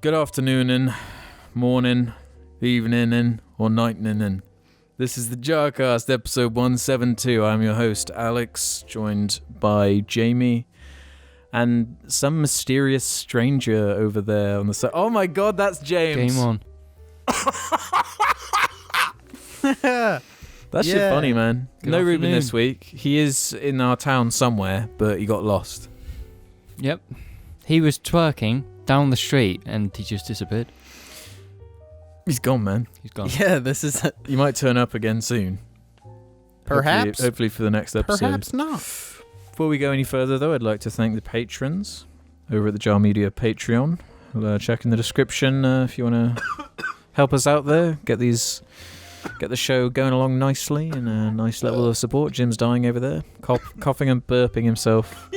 Good afternoon and morning, evening and or night and this is the JARCAST episode 172. I'm your host Alex, joined by Jamie and some mysterious stranger over there on the side. Oh my god, that's James. Game on. That shit funny, man. Good no afternoon. Ruben this week. He is in our town somewhere, but he got lost. Yep. He was twerking down the street and he just disappeared. He's gone, man. He's gone. Yeah, this is... He might turn up again soon. Perhaps. Hopefully for the next episode. Perhaps not. Before we go any further, though, I'd like to thank the patrons over at the Jar Media Patreon. Check in the description if you want to help us out there. Get the show going along nicely and a nice level of support. Jim's dying over there, coughing and burping himself.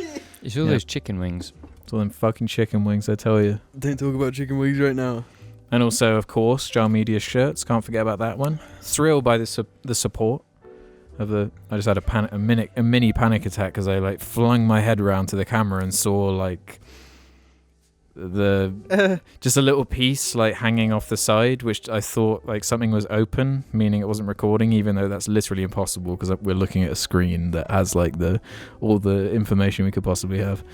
It's all those chicken wings. It's all them fucking chicken wings, I tell you. Don't talk about chicken wings right now. And also, of course, Jar Media shirts. Can't forget about that one. Thrilled by the support of the. I just had a mini panic attack because I flung my head around to the camera and saw just a little piece hanging off the side, which I thought something was open, meaning it wasn't recording, even though that's literally impossible because we're looking at a screen that has all the information we could possibly have.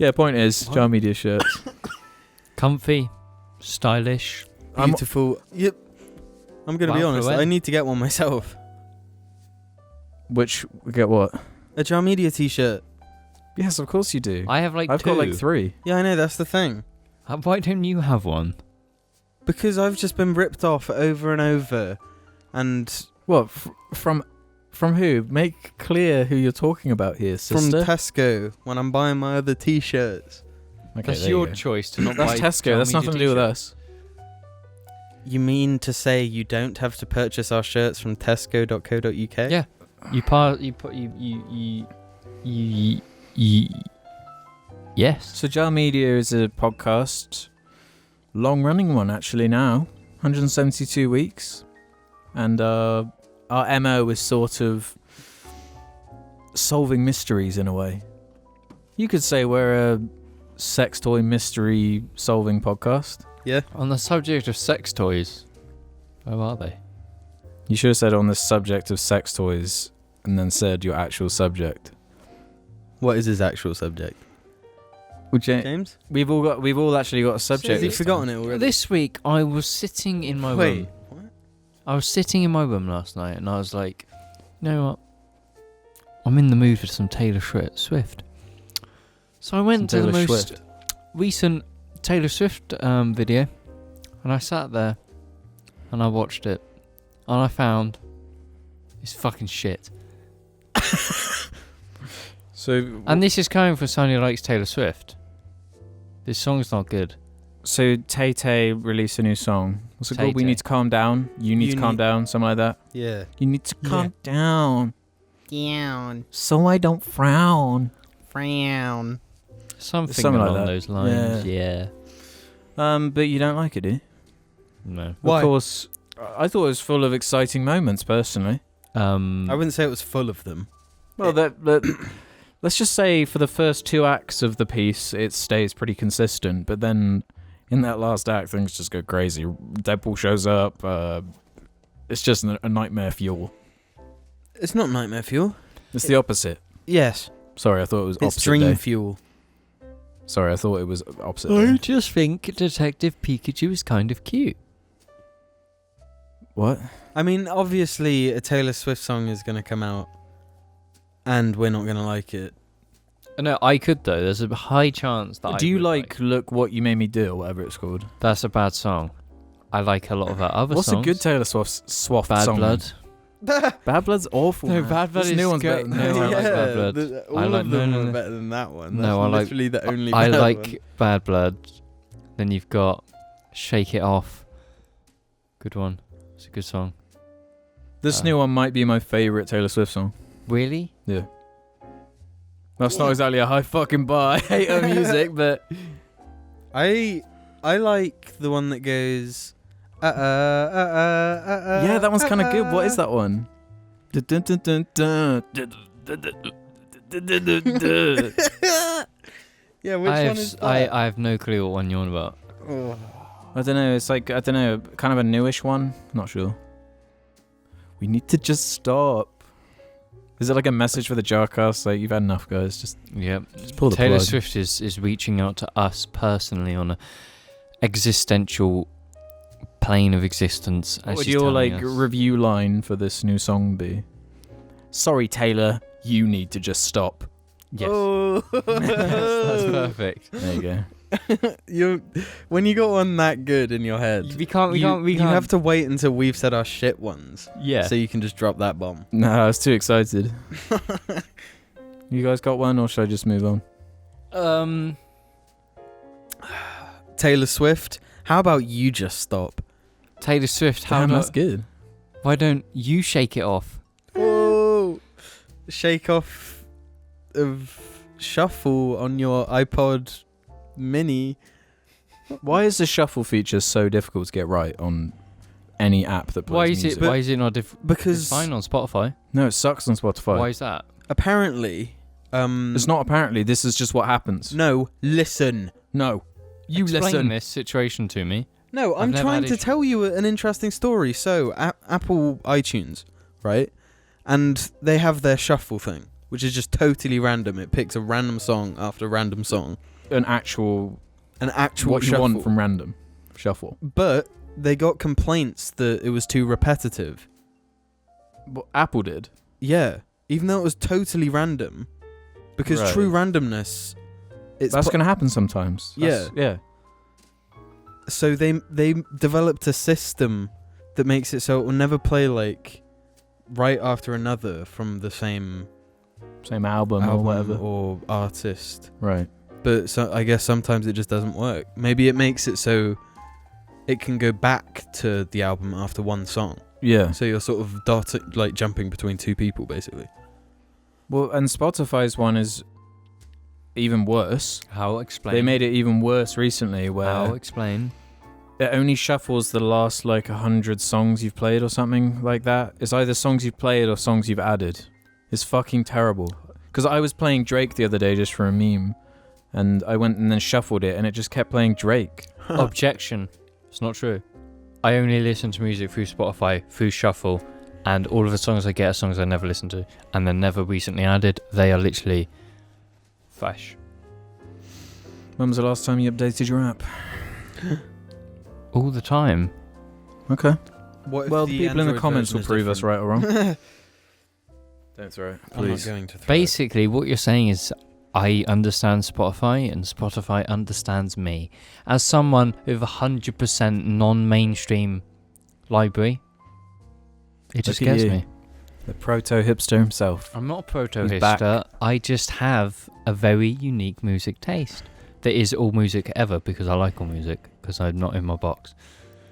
Yeah, point is, Jar Media shirts. Comfy, stylish. Beautiful. Yep. I'm going to be honest, I need to get one myself. Get what? A Jar Media t-shirt. Yes, of course you do. I've I've two. got 3. Yeah, I know, that's the thing. Why don't you have one? Because I've just been ripped off over and over. And... What? From who? Make clear who you're talking about here, sister. From Tesco, when I'm buying my other t-shirts. Okay, That's there your you go. choice to not buy. That's Tesco. Jar That's Media nothing to do with t-shirts. us. You mean to say you don't have to purchase our shirts from tesco.co.uk? Yeah. Yes. So Jar Media is a podcast, long-running one actually now, 172 weeks, and our MO is sort of solving mysteries in a way. You could say we're a sex toy mystery solving podcast. Yeah. On the subject of sex toys, where are they? You should have said on the subject of sex toys and then said your actual subject. What is his actual subject? Well, James? We've all actually got a subject. Has he forgotten it already? This week I was sitting in my Wait, room. what? I was sitting in my room last night and I was like, you know what? I'm in the mood for some Taylor Swift. So I went to the most recent Taylor Swift video and I sat there and I watched it and I found it's fucking shit. And this is coming from someone who likes Taylor Swift. This song's not good. So Tay released a new song. What's it called? We Tay-Tay. Need to Calm Down. You need to calm down. Something like that. Yeah. You need to calm down. Down. So I don't frown. Frown. Something like along that. those lines, yeah. But you don't like it, do you? No. Why? Of course, I thought it was full of exciting moments, personally. I wouldn't say it was full of them. Well, let's just say for the first 2 acts of the piece, it stays pretty consistent. But then in that last act, things just go crazy. Deadpool shows up. It's just a nightmare fuel. It's not nightmare fuel. It's the opposite. Yes. Sorry, I thought it was opposite It's dream day. fuel. Sorry, I thought it was opposite I day. just think Detective Pikachu is kind of cute. What? I mean, obviously, a Taylor Swift song is going to come out, and we're not going to like it. No, I could though. There's a high chance that Do you would like Look What You Made Me Do, or whatever it's called? That's a bad song. I like a lot of her other What's songs. a good Taylor Swift song? Bad Blood. Bad Blood's awful. No, man. Bad Blood This is new one's great. better than No, I that. like Bad Blood. All I like- of them no, are no. better than that one. No, That's I like- literally the only I bad like one. Bad Blood. Then you've got Shake It Off. Good one. It's a good song. This new one might be my favourite Taylor Swift song. Really? Yeah. That's not exactly a high fucking bar. I hate her music, but I like the one that goes. yeah, that one's kind of good. What is that one? Yeah, which one is that? I have no clue what one you're on about. I don't know. It's like, I don't know, kind of a newish one. Not sure. We need to just stop. Is it like a message for the JARCAST? Like, you've had enough, guys. Just pull the Taylor plug. Swift is reaching out to us personally on a existential plane of existence. What would your review line for this new song be? Sorry, Taylor, you need to just stop. Yes. Oh. That's perfect. There you go. When you got one that good in your head, We can't. you have to wait until we've said our shit ones, Yeah. so you can just drop that bomb. No, I was too excited. You guys got one, or should I just move on? Taylor Swift, how about you just stop? Taylor Swift. Damn, that's good. Why don't you shake it off? Oh, shake off of shuffle on your iPod Mini. Why is the shuffle feature so difficult to get right on any app that plays music? Why is it not different? Because It's fine on Spotify. No, it sucks on Spotify. Why is that? apparently, It's not apparently. This is just what happens. No, listen. No. You Explain listen. this situation to me. No, I'm never trying had to issue. tell you an interesting story. So, Apple iTunes, right? And they have their shuffle thing, which is just totally random. It picks a random song after a random song. An actual what shuffle. you want from random shuffle. But they got complaints that it was too repetitive. What Apple did. Yeah, even though it was totally random, because Right. true randomness, That's going to happen sometimes. Yeah. So they developed a system that makes it so it will never play like right after another from the same Same album or whatever. or artist. Right. But so I guess sometimes it just doesn't work. Maybe it makes it so it can go back to the album after one song. Yeah. So you're sort of jumping between two people, basically. Well, and Spotify's one is even worse. How explain? They made it even worse recently, where How explain? it only shuffles the last 100 songs you've played or something like that. It's either songs you've played or songs you've added. It's fucking terrible. Because I was playing Drake the other day just for a meme, and I went and then shuffled it, and it just kept playing Drake. Objection. It's not true. I only listen to music through Spotify, through Shuffle, and all of the songs I get are songs I never listened to, and they're never recently added. They are literally fresh. When was the last time you updated your app? All the time. Okay. What if Well, the people in the Android comments version will is prove us different? right or wrong. Don't throw it, I'm not please. going to throw it. Basically, what you're saying is I understand Spotify and Spotify understands me. As someone with 100% non-mainstream library, it just Look at scares you. me. The proto-hipster himself. I'm not a He's proto-hipster. I just have a very unique music taste. That is all music ever, because I like all music, because I'm not in my box.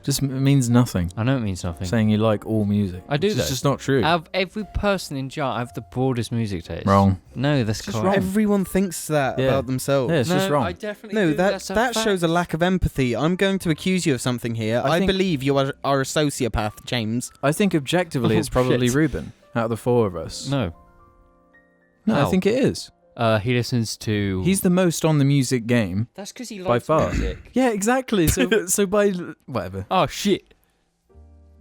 Just means nothing. I know it means nothing. Saying you like all music. I do It's though. just not true. Out of every person in JAR, I have the broadest music taste. Wrong. No, that's Just correct. wrong. Everyone thinks that Yeah. about themselves. Yeah, it's just wrong. I definitely No, do. That's a that shows a fact. lack of empathy. I'm going to accuse you of something here. I I think- believe you are a sociopath, James. I think objectively Oh, it's probably shit. Ruben out of the four of us. No. No, How? I think it is. He listens to... He's the most on the music game. That's because he by likes far. music. Yeah, exactly. So by whatever. Oh, shit.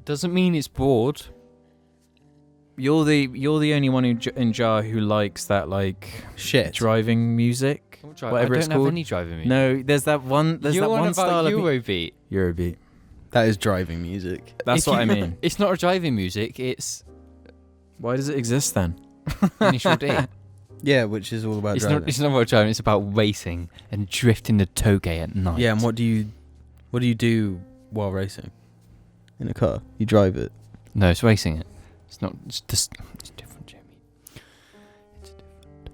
Doesn't mean it's broad. You're the only one in JAR who likes that Shit. driving music. Whatever I it's don't have called. any driving music. No, there's that one. There's You're that on one about style of Eurobeat. Eurobeat. That is driving music. That's If what I you- mean. It's not a driving music. It's Why does it exist then? Initial D. Yeah, which is all about It's driving. not. It's not about driving. It's about racing and drifting the toge at night. Yeah, and what do you do while racing? In a car, you drive it. No, it's racing it. It's not. It's different, Jamie.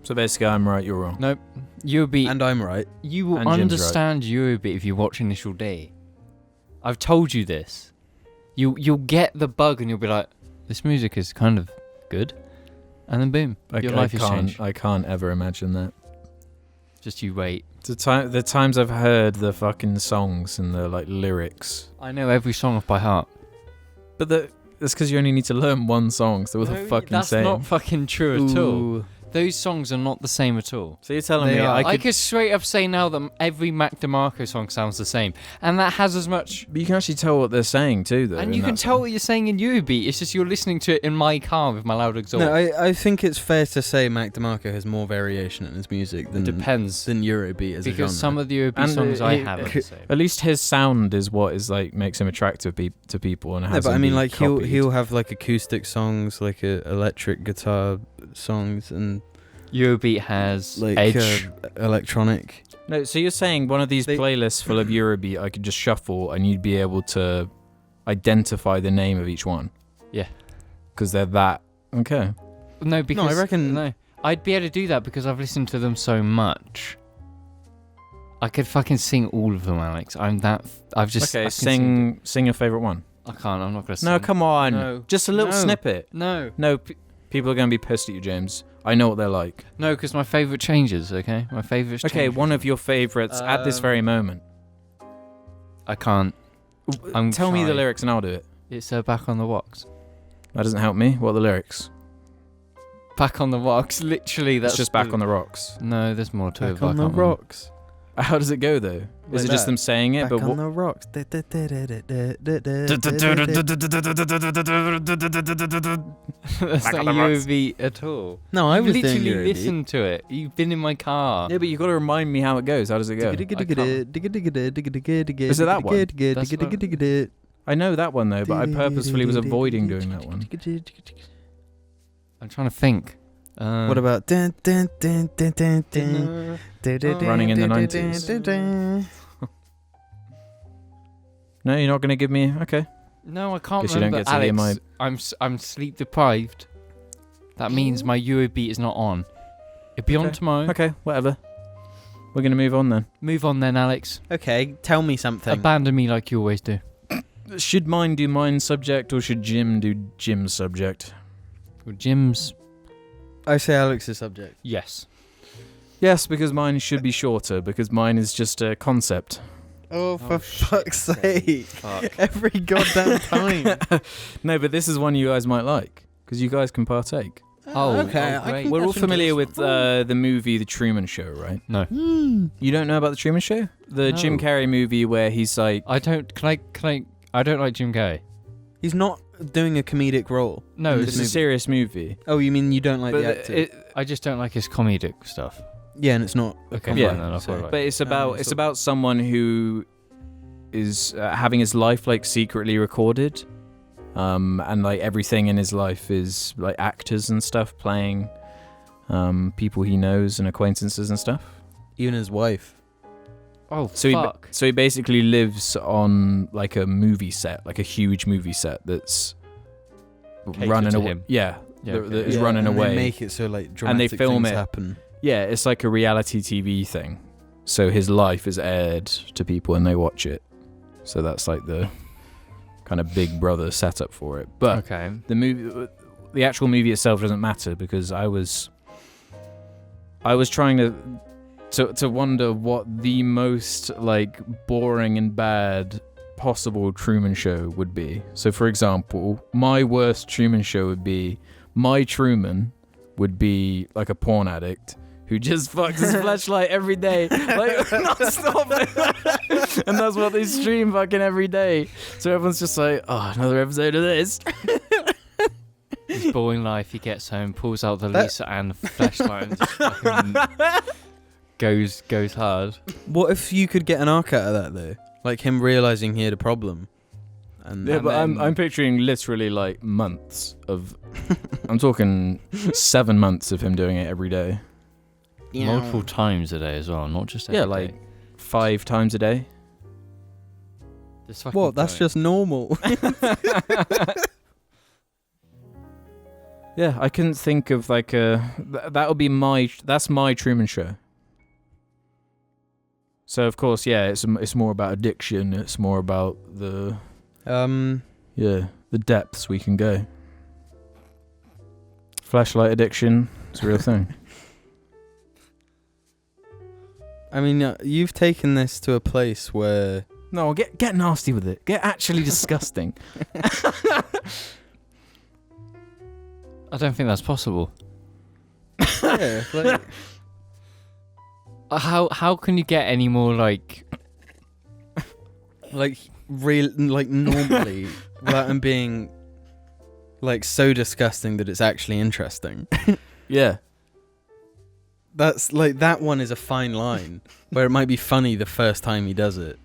So basically, I'm right, you're wrong. No, Eurobeat. And I'm right. You will And Jim's right. understand Eurobeat if you watch Initial D. I've told you this. You'll get the bug and you'll be like, this music is kind of good, and then boom, your life has changed. I can't ever imagine that. Just you wait. The times I've heard the fucking songs and the lyrics, I know every song off by heart. but that's because you only need to learn one song. So what the fucking That's saying? not fucking true at all. Ooh. Those songs are not the same at all. So you're telling They me are. I could straight up say now that every Mac DeMarco song sounds the same, and that has as much. But you can actually tell what they're saying too, though. And in you can that tell song. what you're saying in Eurobeat. It's just you're listening to it in my car with my loud exhaust. No, I think it's fair to say Mac DeMarco has more variation in his music it than depends. Eurobeat as a genre. Because some of the Eurobeat And songs I he- have are the same. At least his sound is what is like makes him attractive to people, and No, has but I him mean, be like copied. he'll have like acoustic songs, like electric guitar songs, and Eurobeat has like Edge. electronic. No, so you're saying one of these They- playlists full of Eurobeat I could just shuffle and you'd be able to identify the name of each one? Yeah. Because they're that... Okay. No, because I reckon- no, I'd be able to do that because I've listened to them so much. I could fucking sing all of them, Alex. I've just. Okay, I can sing your favourite one. I can't. I'm not gonna sing. No, come on. No. Just a little No. snippet. No, No, people are going to be pissed at you, James. I know what they're like. no, because my favourite changes. Okay, my favourite. Okay, one of your favourites at this very moment. I can't. I'm Tell me the trying. lyrics and I'll do it. It's Back on the Rocks. That doesn't help me. What are the lyrics? Back on the Rocks. Literally, that's It's just Back on the Rocks. No, there's more to it. Back on the rocks. How does it go, though? Is Like it just that. them saying it? Back But on what? the rocks. That's That's on not the Rocks. Eurobeat at all. No, I You've was doing literally Eurobeat. listened to it. You've been in my car. Yeah, but you got to remind me how it goes. How does it go? Is it that one? I know that one though, but I purposefully was avoiding doing that one. I'm trying to think. What about Running in the 90s. No, you're not going to give me. Okay. No, I can't Guess you don't remember. get to hear Alex, I'm sleep deprived. That means my Eurobeat is not on. It'll be on Okay. tomorrow. Okay, whatever. We're going to move on then. Move on then, Alex. Okay, tell me something. Abandon me like you always do. Should mine do mine subject or should Jim do Jim's subject? Well, Jim's. I say Alex's subject. Yes. Yes, because mine should be shorter, because mine is just a concept. Oh, for shit. fuck's sake. Fuck. Every goddamn time. No, but this is one you guys might like, because you guys can partake. Oh, okay. oh, great. We're all familiar with the movie The Truman Show, right? No. You don't know about The Truman Show? The No. Jim Carrey movie where he's like... I don't. Can I? I don't like Jim Carrey. He's not doing a comedic role. No, in It's this a movie. serious movie. Oh, you mean you don't like But the actor? I just don't like his comedic stuff. Yeah, and it's not. Okay, Yeah. fine then. I'll So- follow it. But it's about it's it's a- about someone who is having his life like secretly recorded, and like everything in his life is like actors and stuff playing people he knows and acquaintances and stuff. Even his wife. Oh, So fuck. he basically lives on like a movie set, like a huge movie set that's Catered running to away. him. Yeah, Yeah, that- okay. that is running and away. They make it so like And dramatic they film things it. happen. Yeah, it's like a reality TV thing. So his life is aired to people and they watch it. So that's like the kind of Big Brother setup for it. But Okay. the actual movie itself doesn't matter because I was trying to wonder what the most like boring and bad possible Truman Show would be. So for example, my worst Truman Show would be my Truman would be like a porn addict who just fucks his flashlight every day, like non-stop. And that's what they stream fucking every day. So everyone's just like, oh, another episode of this. His boring life. He gets home, pulls out the Lisa and flashlight, and just fucking goes hard. What if you could get an arc out of that though? Like him realizing he had a problem. And Yeah, and but then- I'm picturing literally like months of. I'm talking 7 months of him doing it every day. Multiple times a day as well, not just every Yeah, day. like 5 times a day. Just fucking What? That's going. just normal. Yeah, I couldn't think of like a. That would be that's my Truman Show. So of course, yeah, it's more about addiction. It's more about the the depths we can go. Flashlight addiction, it's a real thing. I mean, you've taken this to a place where No, get nasty with it. Get actually disgusting. I don't think that's possible. yeah, Yeah, like, How can you get any more like normally without them being like so disgusting that it's actually interesting. Yeah. That's like, that one is a fine line where it might be funny the first time he does it,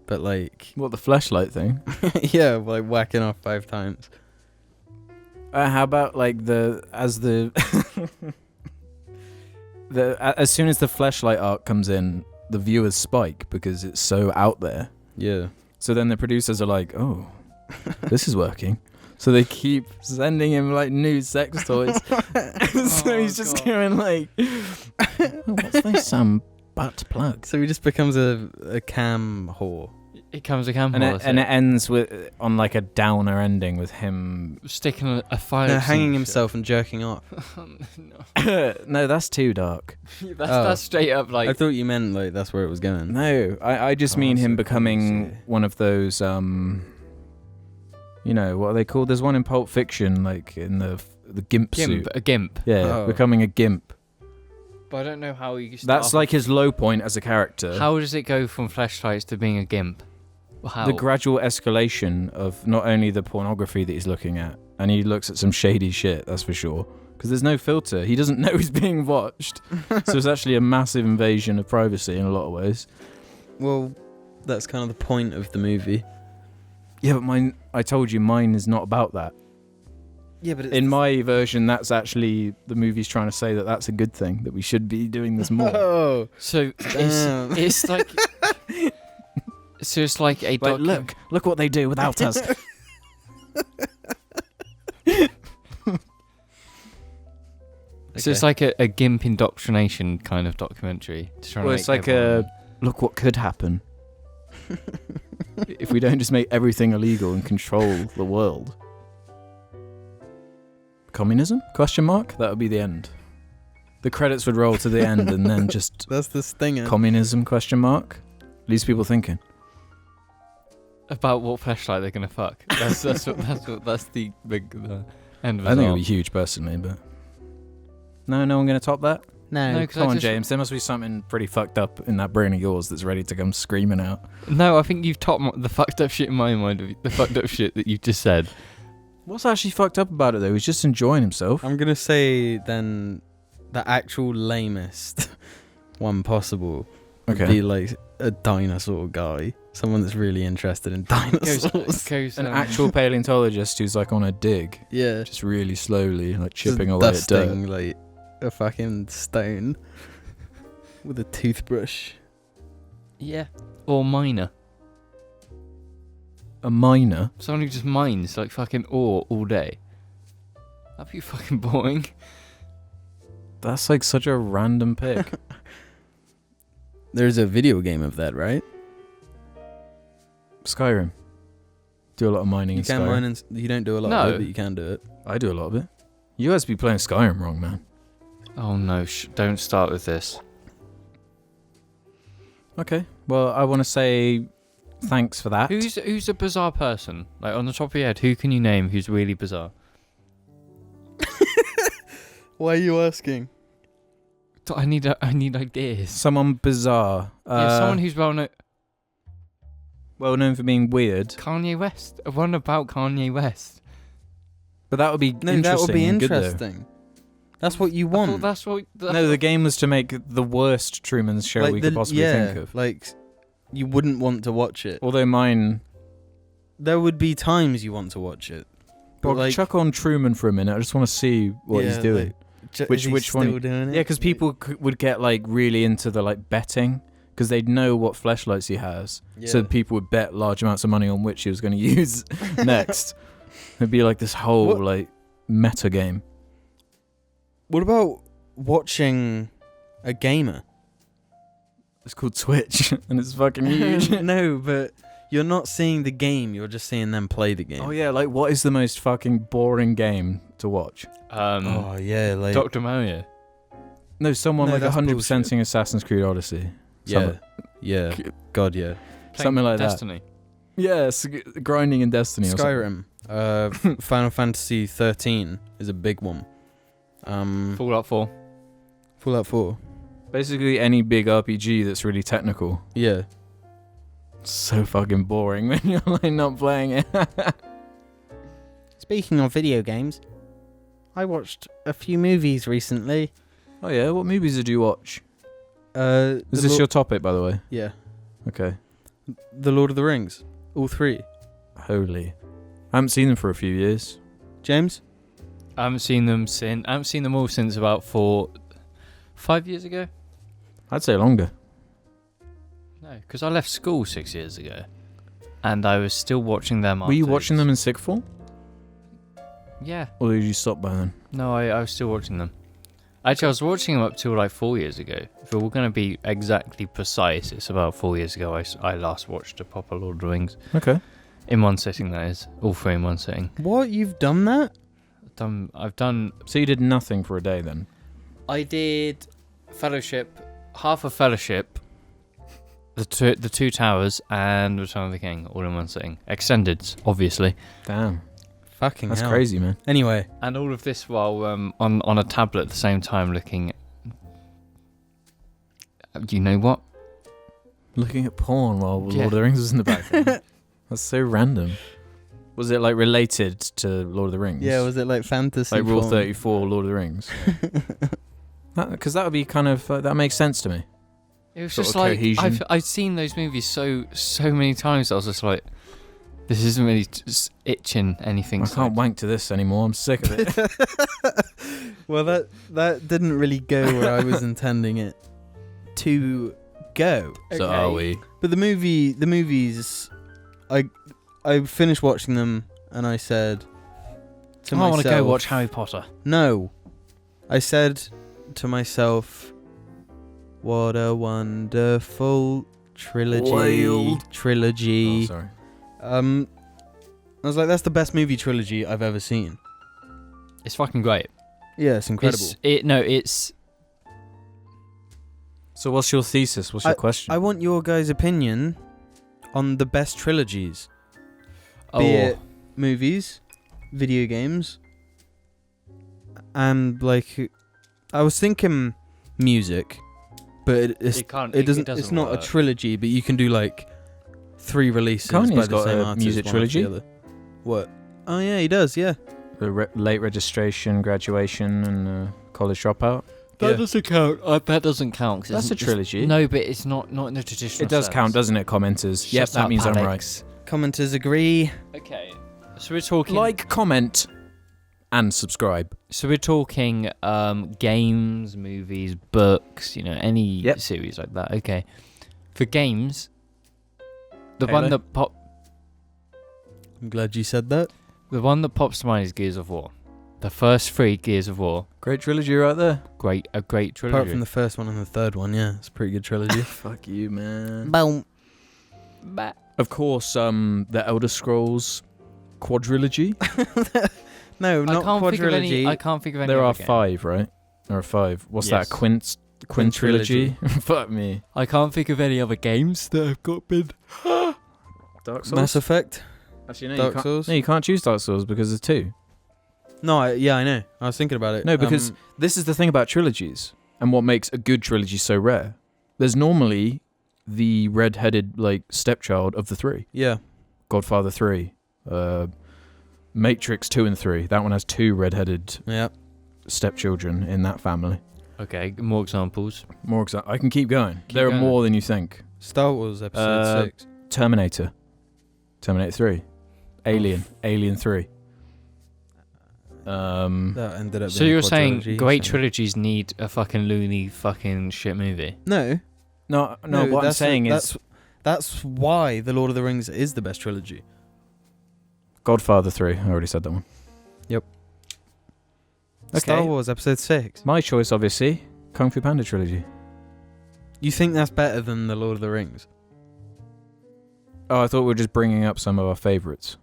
but like, What, the fleshlight thing? yeah, like whacking off 5 times. How about like as soon as the fleshlight arc comes in, the viewers spike because it's so out there. Yeah. So then the producers are like, oh, this is working. So they keep sending him like new sex toys. So he's just going like, oh, what's this? Butt plug. So he just becomes a cam whore. it comes a camp And it ends with on like a downer ending with him sticking a fire. No, hanging himself and jerking off. No. No, that's too dark. That's straight up like. I thought you meant like that's where it was going. No, I just mean him becoming one of those you know, what are they called? There's one in Pulp Fiction, like in the gimp suit. A gimp. Yeah, becoming a gimp. But I don't know how you. That's like his low point as a character. How does it go from flashlights to being a gimp? How? The gradual escalation of not only the pornography that he's looking at, and he looks at some shady shit, that's for sure. Because there's no filter. He doesn't know he's being watched. So it's actually a massive invasion of privacy in a lot of ways. Well, that's kind of the point of the movie. Yeah, but I told you, mine is not about that. Yeah, but in my version, that's actually the movie's trying to say that that's a good thing, that we should be doing this more. Oh, so it's like. So it's like a look what they do without us. So it's like a gimp indoctrination kind of documentary. To try Well, to it's like look what could happen if we don't just make everything illegal and control the world. Communism? Question mark? That would be the end. The credits would roll to the end and then just that's the stinger. Communism? Question mark? Leaves people thinking. About what flashlight they're gonna fuck. That's the end of it. I think it'll be huge personally, but no one gonna top that. No, Come on, James. There must be something pretty fucked up in that brain of yours that's ready to come screaming out. No, I think you've topped the fucked up shit in my mind. The fucked up shit that you just said. What's actually fucked up about it though? He's just enjoying himself. I'm gonna say then the actual lamest one possible would be like a dinosaur guy. Someone that's really interested in dinosaurs. An actual paleontologist who's like on a dig. Yeah. Just really slowly, like chipping just away dusting, at dirt. like a fucking stone with a toothbrush. Yeah. Or miner. A miner? Someone who just mines like fucking ore all day. That'd be fucking boring. That's like such a random pick. There's a video game of that, right? Skyrim. Do a lot of mining in Skyrim. You can mine and you don't do a lot of it, but you can do it. I do a lot of it. You guys be playing Skyrim wrong, man. Oh no, don't start with this. Okay. Well, I want to say thanks for that. Who's a bizarre person? Like on the top of your head, who can you name who's really bizarre? Why are you asking? I need ideas. Someone bizarre. Someone who's well known for being weird. Kanye West. One about Kanye West. But that would be interesting. That would be and good, interesting. That's what you want. No, the game was to make the worst Truman Show like we could possibly think of. Like, you wouldn't want to watch it. Although mine... There would be times you want to watch it. But well, chuck on Truman for a minute. I just want to see what he's doing. Which one? Doing it? Yeah, because people would get like really into the like betting because they'd know what fleshlights he has. Yeah. So people would bet large amounts of money on which he was going to use next. It'd be like this whole like meta game. What about watching a gamer? It's called Twitch and it's fucking huge. No, but you're not seeing the game, you're just seeing them play the game. Oh yeah, like what is the most fucking boring game to watch? Oh yeah, like Dr. Mario. No, someone like 100%ing Assassin's Creed Odyssey. Yeah. God, yeah. Something like Destiny. That. Yes, grinding in Destiny. Skyrim. Final Fantasy 13 is a big one. Fallout 4. Fallout 4. Basically, any big RPG that's really technical. Yeah. So fucking boring when you're like not playing it. Speaking of video games, I watched a few movies recently. Oh yeah, what movies did you watch? Is Is this your topic, by the way? Yeah. Okay. The Lord of the Rings. All 3. Holy. I haven't seen them for a few years. James? I haven't seen them all since about 5 years ago. I'd say longer. No, because I left school 6 years ago, and I was still watching them. Were you watching them in sixth form? Yeah. Or did you stop by then? No, I was still watching them. Actually, I was watching them up till like 4 years ago. If we're going to be exactly precise, it's about 4 years ago I last watched a proper Lord of the Rings. Okay. In one sitting, that is. All 3 in one sitting. What? You've done that? I've done... So you did nothing for a day then? I did Fellowship, half of Fellowship, the two Towers, and Return of the King, all in one sitting. Extended, obviously. Damn. Fucking That's hell. crazy, man. Anyway. And all of this while on a tablet at the same time looking at... You know what? Looking at porn while Lord Yeah. of the Rings was in the background. That's so random. Was it like related to Lord of the Rings? Yeah, was it like fantasy? like Rule porn? 34, Lord of the Rings? Because that would be kind of that makes sense to me. It was Sort just of like cohesion. I've seen those movies so many times. I was just like, this isn't really just itching anything. I can't wank to this anymore. I'm sick of it. Well, that didn't really go where I was intending it to go. So are we? But the movies, I finished watching them and I said to I myself, want to go watch Harry Potter. No, I said to myself, what a wonderful trilogy. Wild. Trilogy. Oh, sorry. I was like, that's the best movie trilogy I've ever seen. It's fucking great. Yeah, it's incredible. It's So what's your thesis? What's your question? I want your guys' opinion on the best trilogies. Be it movies, video games, and like, I was thinking music, but it doesn't. It's not work. a trilogy, but you can do like 3 releases Kanye's by the got same a artist. music one after trilogy. the other. What? Oh yeah, he does. Yeah. The late registration, graduation, and college dropout. That doesn't count. That doesn't count. 'Cause That's a it's- trilogy. No, but it's not in the traditional It does sense. count, doesn't it, commenters? Yep, Shut that up, means I'm Alex. Commenters agree. Okay, so we're talking right. Like, comment, and subscribe. So we're talking games, movies, books, any Yep. series like that. Okay. For games, the Halo? one that I'm glad you said that. pops to mind is Gears of War. The first 3 Gears of War, Great trilogy right there. a great trilogy. Apart from the first one and the third one, yeah, it's a pretty good trilogy. Fuck you, man. Boom. Of course, the Elder Scrolls quadrilogy. No, not quadrilogy. I can't think of any. There other are game. 5, right? There are 5. What's Yes. that? Quintrilogy? Fuck me. I can't think of any other games that have got been. Dark Souls? Mass Effect. Actually, no, Dark you can't, Souls? no, you can't choose Dark Souls because there's 2. No, I know. I was thinking about it. No, because this is the thing about trilogies and what makes a good trilogy so rare. There's normally the red-headed stepchild of the 3. yeah, Godfather 3, Matrix 2 and 3. That one has 2 red-headed yeah. stepchildren in that family. Okay, more examples. I can keep going. There going. are more than you think. Star Wars Episode 6. Terminator 3, Alien 3. That ended up. So being a you're saying quadrilogy, great so- trilogies need a fucking loony fucking shit movie? No, No. What I'm saying is that's why the Lord of the Rings is the best trilogy. Godfather 3. I already said that one. Yep. Okay. Star Wars Episode 6. My choice, obviously, Kung Fu Panda trilogy. You think that's better than the Lord of the Rings? Oh, I thought we were just bringing up some of our favourites.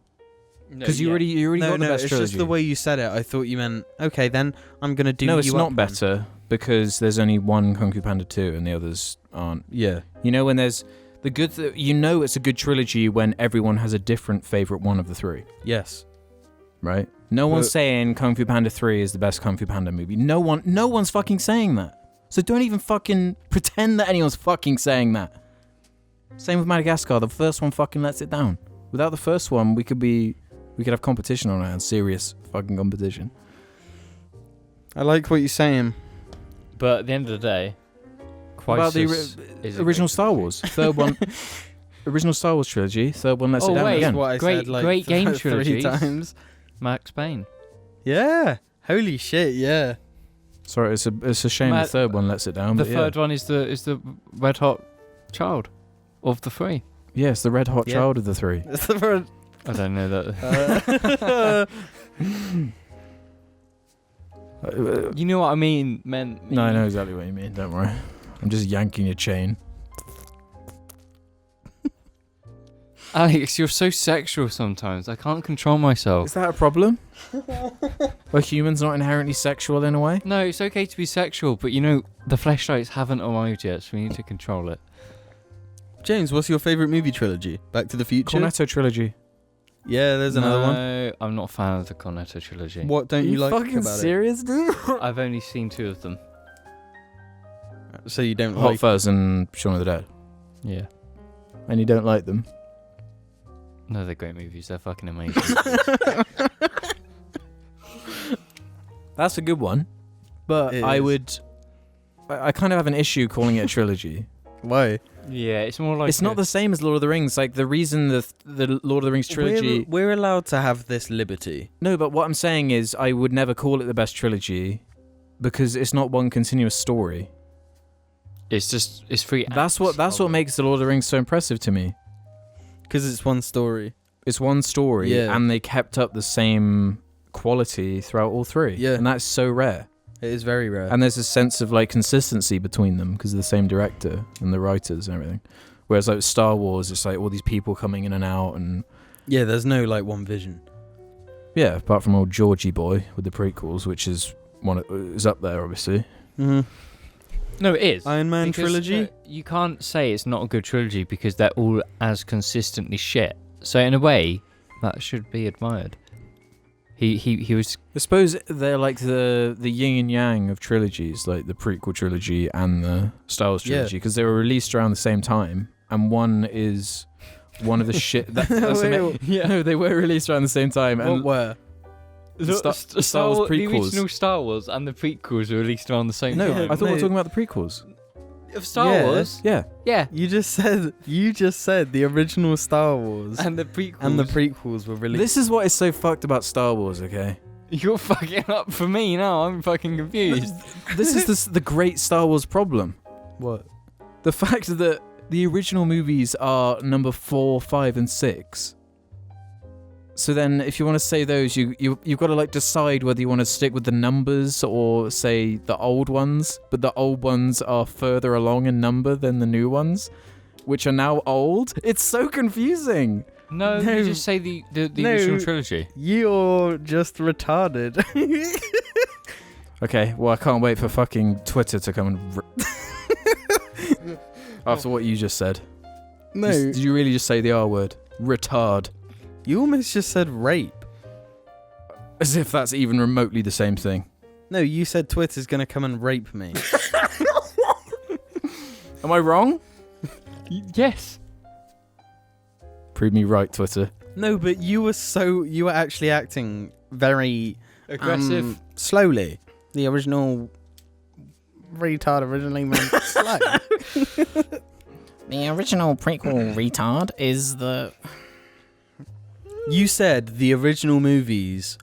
Because you already got the best it's trilogy. just the way you said it. I thought you meant, okay, then I'm going to do No, you it's up not then. better because there's only one Kung Fu Panda 2 and the others aren't. Yeah. You know when there's the good... it's a good trilogy when everyone has a different favourite one of the 3, Yes. right? No one's saying Kung Fu Panda 3 is the best Kung Fu Panda movie. No one's fucking saying that. So don't even fucking pretend that anyone's fucking saying that. Same with Madagascar. The first one fucking lets it down. Without the first one, we could have competition on it, and serious fucking competition. I like what you're saying. But at the end of the day, About the original Star Wars. Third one, original Star Wars trilogy. Third one lets it down again. What I Great- said, like, great game 3 trilogies. times. Max Payne. Yeah. Holy shit, yeah. Sorry, it's a shame the third one lets it down. The but third one is the red hot child of the 3. yeah, it's the red hot Yeah. child of the 3. That's the first. I don't know that. You know what I mean, man? No, I know exactly what you mean. Don't worry. I'm just yanking your chain. Alex, you're so sexual sometimes. I can't control myself. Is that a problem? Are humans not inherently sexual in a way? No, it's okay to be sexual, but you know, the fleshlights haven't arrived yet, so we need to control it. James, what's your favourite movie trilogy? Back to the Future? Cornetto trilogy. Yeah, there's another one. No, I'm not a fan of the Cornetto trilogy. What don't you like fucking about serious, dude? I've only seen 2 of them. it? So you don't Hot like... Fuzz and Shaun of the Dead. Yeah. And you don't like them? No, they're great movies. They're fucking amazing. That's a good one. But It I is. would... I kind of have an issue calling it a trilogy. Why? Yeah, it's more like... It's not the same as Lord of the Rings. Like, the reason the Lord of the Rings trilogy... We're allowed to have this liberty. No, but what I'm saying is I would never call it the best trilogy because it's not one continuous story. It's just... It's 3 acts. That's what makes the Lord of the Rings so impressive to me. Because it's one story. It's one story, Yeah. and they kept up the same quality throughout all 3. Yeah. And that's so rare. It is very rare. And there's a sense of like consistency between them because of the same director and the writers and everything. Whereas like Star Wars, it's like all these people coming in and out, and yeah, there's no like one vision. yeah, apart from old Georgie boy with the prequels, which is is up there obviously. Mm-hmm. No, it is. Iron Man Because, trilogy? you can't say it's not a good trilogy because they're all as consistently shit. So in a way, that should be admired. He was... I suppose they're like the yin and yang of trilogies, like the prequel trilogy and the Star Wars trilogy, because they were released around the same time, and one is one of the shit. That's Wait, No, they were released around the same time, and What were? the Star Wars The prequels. original Star Wars and the prequels were released around the same No, time. I thought we no. were talking about the prequels. Of Star Yeah. Wars? Yeah, Yeah. You just said the original Star Wars And the prequels. and the prequels were released. this is what is so fucked about Star Wars. Okay, You're fucking up for me now. I'm fucking confused. this is the great Star Wars problem. What? The fact that the original movies are number 4, 5, and 6. So then, if you want to say those, you've got to like decide whether you want to stick with the numbers or say the old ones. But the old ones are further along in number than the new ones, which are now old. It's so confusing. No, No. you just say the No. original trilogy. You're just retarded. Okay, well I can't wait for fucking Twitter to come and after what you just said. No, Did you really just say the R word? Retard. you almost just said rape. As if that's even remotely the same thing. No, you said Twitter's gonna come and rape me. Am I wrong? Yes. Prove me right, Twitter. No, but you were actually acting very Aggressive. slowly. The original retard originally meant slow. The original prequel retard is the... You said the original movies,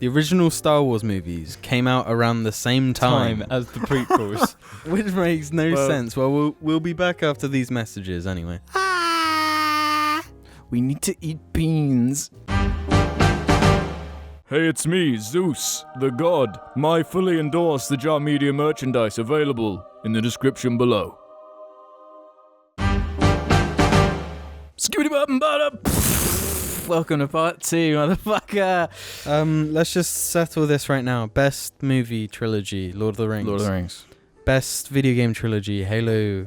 the original Star Wars movies came out around the same time, as the prequels. which makes no Well- sense. Well, we'll be back after these messages anyway. We need to eat beans. Hey, it's me, Zeus, the god. My fully endorsed the Jar Media merchandise available in the description below. Welcome to part 2, motherfucker. Let's just settle this right now. Best movie trilogy, Lord of the Rings. Lord of the Rings. Best video game trilogy, Halo.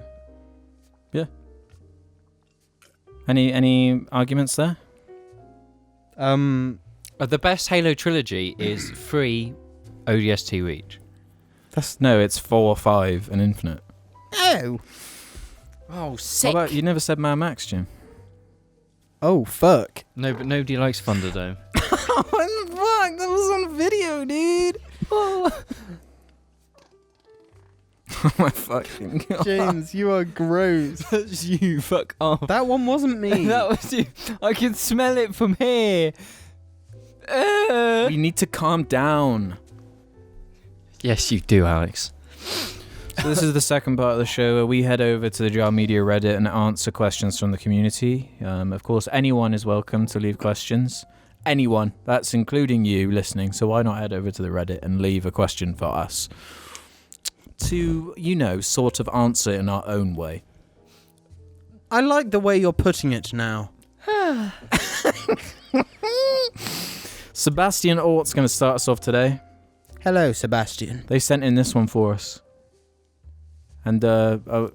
Any arguments there? The best Halo trilogy is 3 ODST each. No, it's 4 or 5 and infinite. Oh. Oh, sick. What about, you never said Mad Max, Jim? Oh, fuck. No, but nobody likes Thunderdome. What the fuck? That was on video, dude. Oh my fucking god. James, you are gross. That's you. Fuck off. That one wasn't me. That was you. I can smell it from here. We need to calm down. Yes, you do, Alex. So this is the second part of the show where we head over to the Jar Media Reddit and answer questions from the community. Of course, anyone is welcome to leave questions. Anyone. That's including you listening. So why not head over to the Reddit and leave a question for us to, sort of answer in our own way. I like the way you're putting it now. Sebastian Ort's going to start us off today. Hello, Sebastian. They sent in this one for us. And I'm going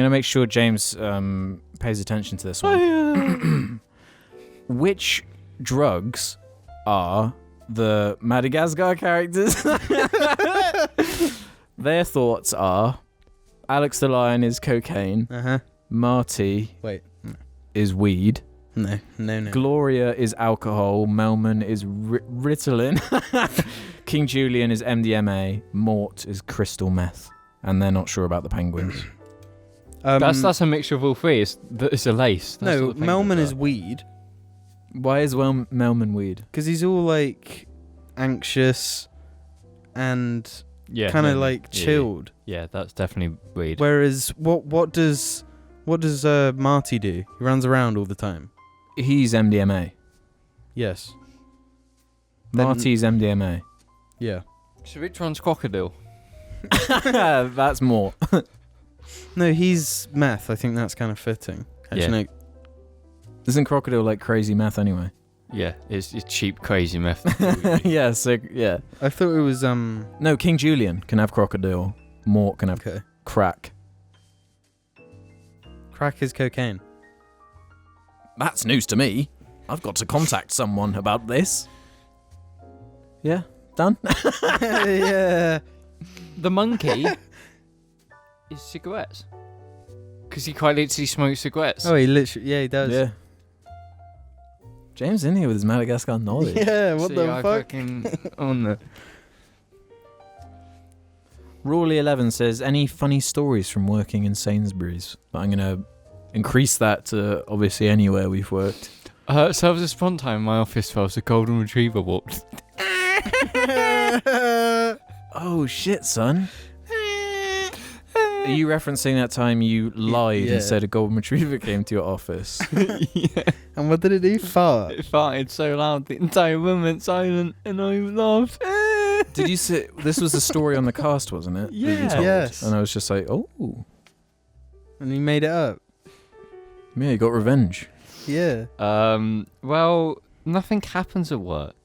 to make sure James pays attention to this one. Which drugs are the Madagascar characters? Their thoughts are Alex the Lion is cocaine. Uh-huh. Marty Wait. is weed. No. Gloria is alcohol. Melman is Ritalin. King Julian is MDMA. Mort is crystal meth. And they're not sure about the penguins. That's a mixture of all three. It's a lace. That's No, what the penguins Melman are. is weed. Why is Melman weed? Because he's all, like, anxious and kind of, like, chilled. Yeah, that's definitely weed. Whereas, what does Marty do? He runs around all the time. He's MDMA. Yes. Marty's MDMA. Yeah. So which one's crocodile? That's more. No, he's meth. I think that's kind of fitting. Actually, Isn't crocodile like crazy meth anyway? Yeah, it's cheap, crazy meth. Yeah, so yeah. I thought it was No, King Julian can have crocodile. Mort can have okay. crack. Crack is cocaine. That's news to me. I've got to contact someone about this. Yeah, done. Yeah. The monkey is cigarettes. Because he quite literally smokes cigarettes. Oh, he literally. Yeah, he does. Yeah. James in here with his Madagascar knowledge. Yeah. What See, the I fuck? fucking on the... Rawley 11 says, any funny stories from working in Sainsburys? But I'm going to increase that to obviously anywhere we've worked. So there was this one time in my office where I was a golden retriever walked. Oh shit, son. Are you referencing that time you lied Yeah. and said a golden retriever came to your office? Yeah. And what did it do? Fart. It farted so loud the entire room went silent and I laughed. Did you say this was the story on the cast, wasn't it? that you Yeah. told? Yes. And I was just like, oh, And he made it up. yeah, you got revenge. Yeah. Well, nothing happens at work.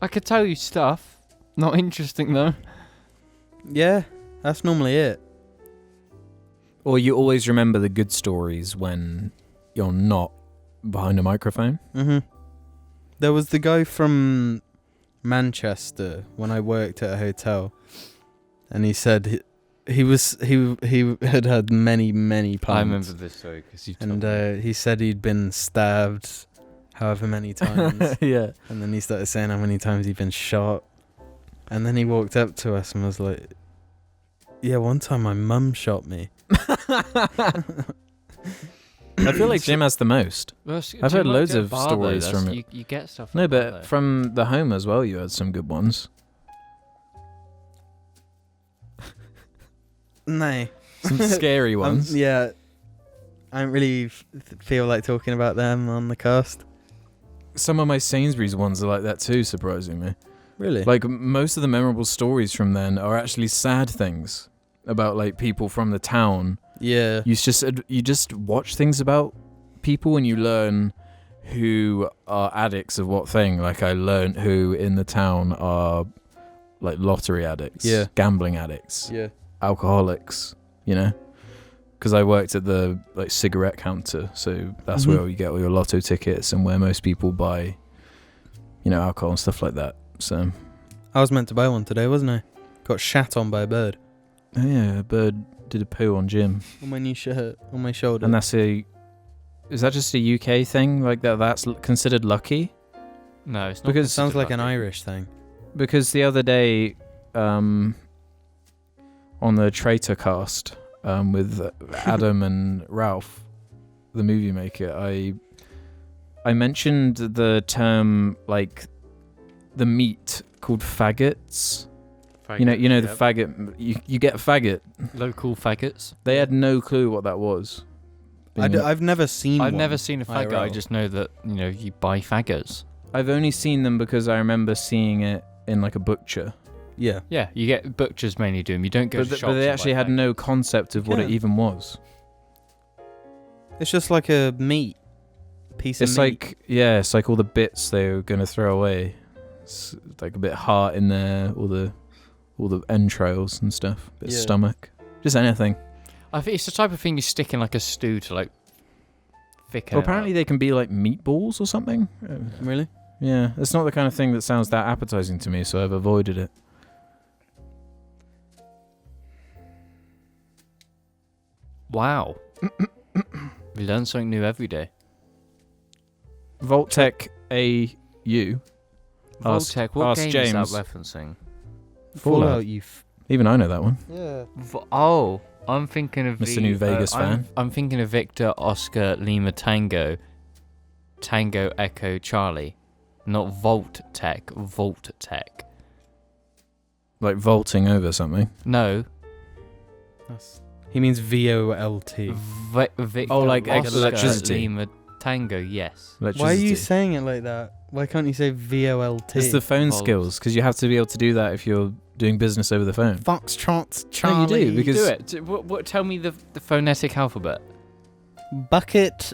I could tell you stuff. Not interesting though. Yeah. That's normally it. Or you always remember the good stories when you're not behind a microphone. Mm-hmm. There was the guy from Manchester when I worked at a hotel, and he said he had had many puns. I remember this story because you told me. And he said he'd been stabbed however many times, Yeah. and then he started saying how many times he'd been shot, and then he walked up to us and was like, "Yeah, one time my mum shot me." I feel like Jim has the most. Well, I've do heard you loads work at a of bar, stories though? from it. You get stuff. No, at the bar, but though. from the home as well, you had some good ones. No. Some scary ones. Yeah. I don't really feel like talking about them on the cast. Some of my Sainsbury's ones are like that too, surprisingly. Really? Like, most of the memorable stories from then are actually sad things about, like, people from the town. Yeah. You just watch things about people and you learn who are addicts of what thing. Like, I learned who in the town are, like, lottery addicts. Yeah. Gambling addicts. Yeah. Alcoholics, you know? Because I worked at the, like, cigarette counter, so that's Mhm. where you get all your lotto tickets and where most people buy, you know, alcohol and stuff like that. So I was meant to buy one today, wasn't I? Got shat on by a bird. Oh yeah, a bird did a poo on Jim. On my new shirt, on my shoulder. And is that just a UK thing? Like that's considered lucky? No, it's not. Because it sounds like an lucky. Irish thing. Because the other day, on the Traitor cast, with Adam and Ralph, the movie maker, I mentioned the term, like, the meat called faggots. You know the faggot. You get a faggot. Local faggots. They had no clue what that was. I've never seen I've one. never seen a faggot. I IRL. just know that you buy faggots. I've only seen them because I remember seeing it in like a butcher. Yeah. Yeah, you get butchers mainly do them. You don't go to shops. But they and actually buy had faggots. no concept of what it Yeah. even was. It's just like a meat. Piece of It's meat. it's like all the bits they were gonna throw away. It's like a bit of heart in there, all the entrails and stuff, bit of Yeah. stomach, just anything. I think it's the type of thing you stick in like a stew to like thicken. Well, apparently they can be like meatballs or something. Really? Yeah, it's not the kind of thing that sounds that appetizing to me, so I've avoided it. Wow. We learn something new every day. Voltec AU. Voltec, what ask game James. is that referencing? Fallout. Even I know that one. Yeah. I'm thinking of Mr. New Vegas fan. I'm thinking of Victor Oscar Lima Tango Echo Charlie, not Voltec. Voltec. Like vaulting over something. No. He means VOLT. Victor Oh, like Oscar electricity. Lima Tango. Yes. Why are you Electricity. saying it like that? Why can't you say VOLT? It's the phone Volts. skills, because you have to be able to do that if you're doing business over the phone. Foxtrot, No, Charlie. you do, because Do it. Tell me the phonetic alphabet. Bucket.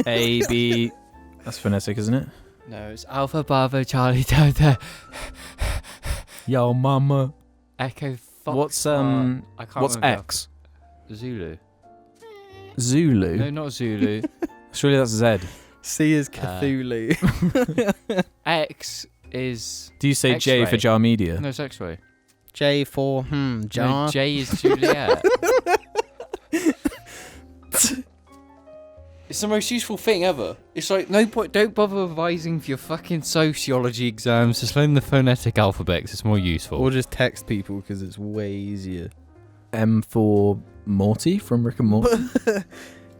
A, B. That's phonetic, isn't it? No, it's Alpha Bravo Charlie Delta Yo, mama. Echo Fox. What's I can't what's remember. X? Zulu. Zulu. No, not Zulu. Surely that's Z. C is Cthulhu. X is Do you say J for X-ray. Jar Media? no, it's X-ray. J for jar. No, J is Juliet. It's the most useful thing ever. It's like no point. Don't bother revising for your fucking sociology exams. Just learn the phonetic alphabet 'cause it's more useful. Or just text people because it's way easier. M for Morty from Rick and Morty.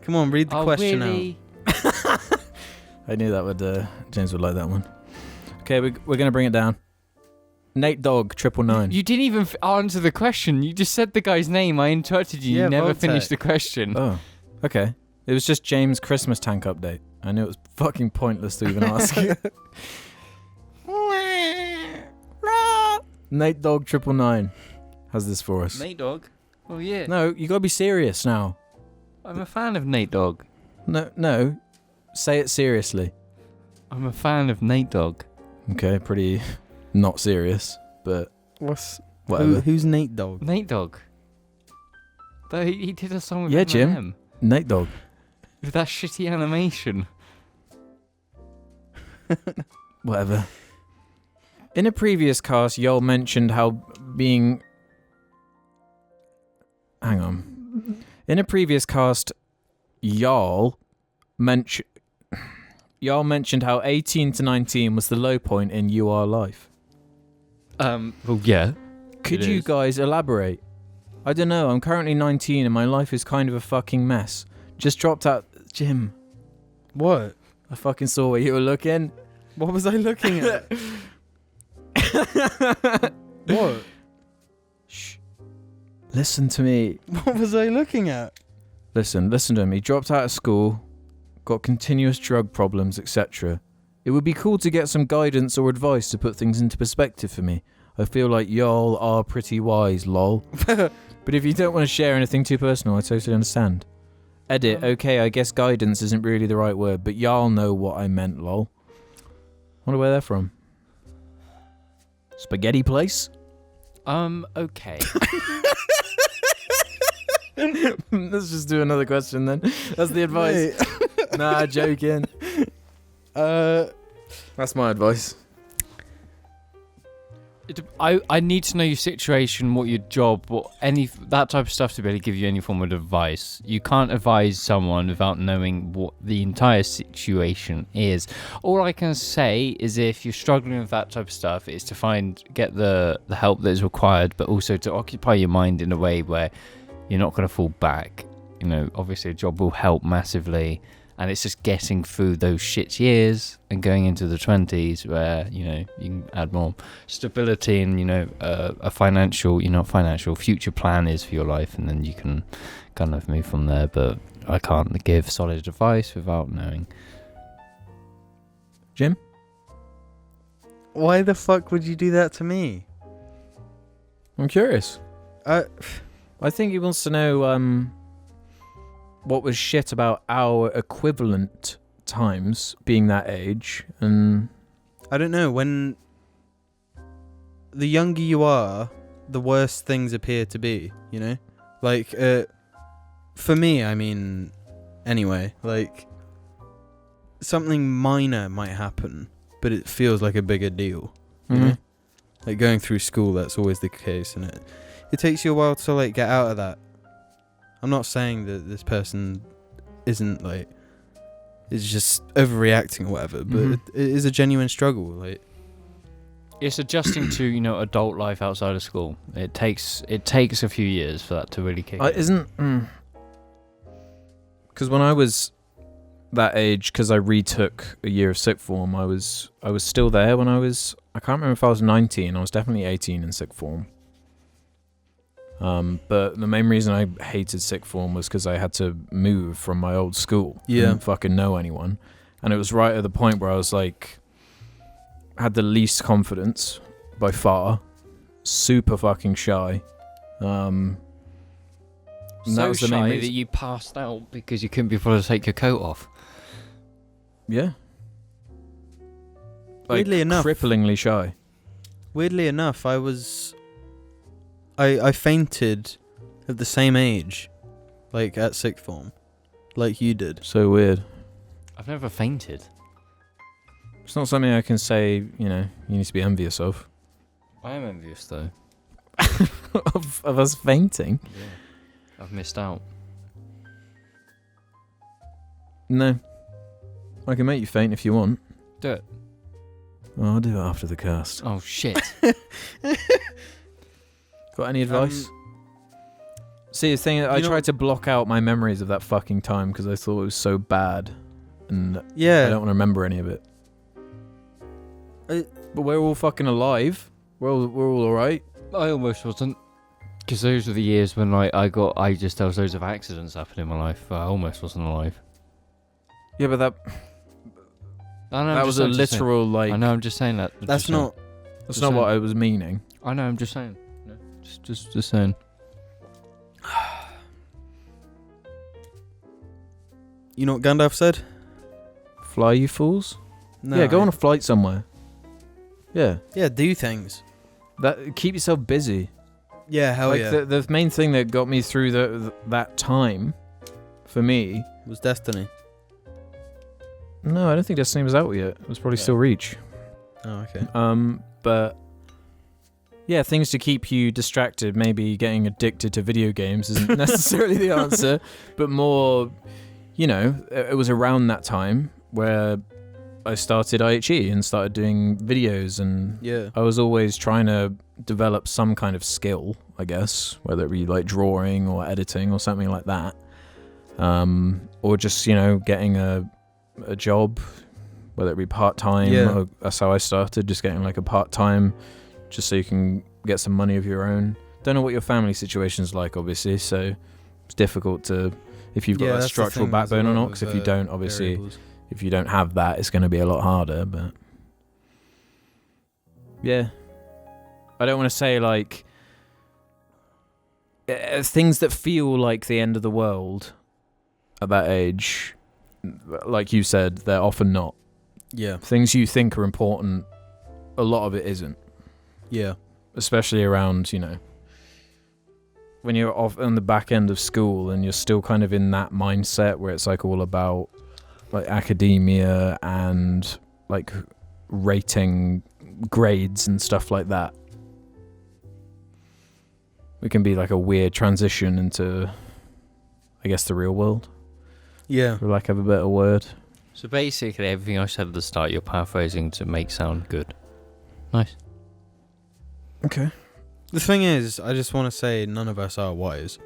Come on, read the question really? I knew that would James would like that one. Okay, we're gonna bring it down. Nate Dogg 999. You didn't even answer the question. You just said the guy's name. I interrupted you. Yeah, You never Voltec. finished the question. Oh, okay. It was just James' Christmas tank update. I knew it was fucking pointless to even ask. Nate Dogg 999 has this for us. Nate Dogg. Oh yeah. No, you gotta be serious now. I'm a fan of Nate Dogg. No, say it seriously. I'm a fan of Nate Dogg. Okay, pretty not serious, but What's whatever. who's Nate Dogg? Nate Dogg. Though he did a song with Yeah, Eminem. Jim. Nate Dogg. With that shitty animation. Whatever. In a previous cast, Yol mentioned how being... Hang on. In a previous cast, Yol mentioned how 18 to 19 was the low point in UR life. Well, yeah. Could It you is. guys elaborate? I don't know, I'm currently 19 and my life is kind of a fucking mess. Just dropped out... Jim, What? I fucking saw where you were looking. What was I looking at? What? Shh. Listen to me. What was I looking at? Listen to him. He dropped out of school, got continuous drug problems, etc. It would be cool to get some guidance or advice to put things into perspective for me. I feel like y'all are pretty wise, lol. But if you don't want to share anything too personal, I totally understand. Edit, okay, I guess guidance isn't really the right word, but y'all know what I meant, lol. Wonder where they're from. Spaghetti place? Okay. Let's just do another question then. That's the advice. Nah, joking. That's my advice. I need to know your situation, what your job, that type of stuff to be able to give you any form of advice. You can't advise someone without knowing what the entire situation is. All I can say is if you're struggling with that type of stuff, is to get the help that is required, but also to occupy your mind in a way where you're not going to fall back. Obviously a job will help massively. And it's just getting through those shit years and going into the 20s where, you can add more stability and, a financial future plan is for your life. And then you can kind of move from there. But I can't give solid advice without knowing. Jim? Why the fuck would you do that to me? I'm curious. I think he wants to know... what was shit about our equivalent times being that age, and I don't know, when the younger you are, the worse things appear to be, like for me, I mean, anyway, like something minor might happen but it feels like a bigger deal, you know? Like going through school, that's always the case, and it takes you a while to like get out of that. I'm not saying that this person isn't like is just overreacting or whatever, but it is a genuine struggle. Like it's adjusting to adult life outside of school. It takes a few years for that to really kick in. Because when I was that age, because I retook a year of sixth form, I was still there when I can't remember if I was 19. I was definitely 18 in sixth form. But the main reason I hated sixth form was because I had to move from my old school. Yeah. Didn't fucking know anyone. And it was right at the point where I was like, had the least confidence by far, super fucking shy. And So that was the main shy reason. that you passed out because you couldn't be bothered to take your coat off. Yeah. Like, Weirdly enough. cripplingly shy. Weirdly enough, I fainted at the same age, like at sixth form, like you did. So weird. I've never fainted. It's not something I can say, you need to be envious of. I am envious though. of us fainting? Yeah. I've missed out. No. I can make you faint if you want. Do it. Well, I'll do it after the cast. Oh shit. Got any advice? See, the thing, I tried to block out my memories of that fucking time because I thought it was so bad. And Yeah. I don't want to remember any of it. But we're all fucking alive. We're all alright. I almost wasn't. Because those were the years when there was loads of accidents happening in my life. I almost wasn't alive. Yeah, but that was a literal, like... I know, I'm just saying that. That's not what I was meaning. I know, I'm just saying. No, just saying. You know what Gandalf said? Fly, you fools? No. Yeah, go on a flight somewhere. Yeah. Yeah, do things. Keep yourself busy. Yeah, hell like yeah. The main thing that got me through that time, for me... was Destiny. No, I don't think Destiny was out yet. It was probably still Reach. Oh, okay. But... yeah, things to keep you distracted. Maybe getting addicted to video games isn't necessarily the answer, but more, it was around that time where I started IHE and started doing videos, and Yeah. I was always trying to develop some kind of skill, I guess, whether it be like drawing or editing or something like that, or just getting a job, whether it be part-time. Yeah. That's how I started, just getting like a part-time, just so you can get some money of your own. Don't know what your family situation's like, obviously, so it's difficult to, if you've got that structural backbone or not, because if you don't, obviously, variables. if you don't have that, it's going to be a lot harder, but yeah. I don't want to say, like, things that feel like the end of the world at that age, like you said, they're often not. Yeah. Things you think are important, a lot of it isn't. Yeah. Especially around, when you're off on the back end of school and you're still kind of in that mindset where it's like all about like academia and like rating grades and stuff like that. it can be like a weird transition into, I guess, the real world, Yeah. for lack of a better word. So basically, everything I said at the start, you're paraphrasing to make sound good. Nice. Okay. The thing is, I just want to say none of us are wise,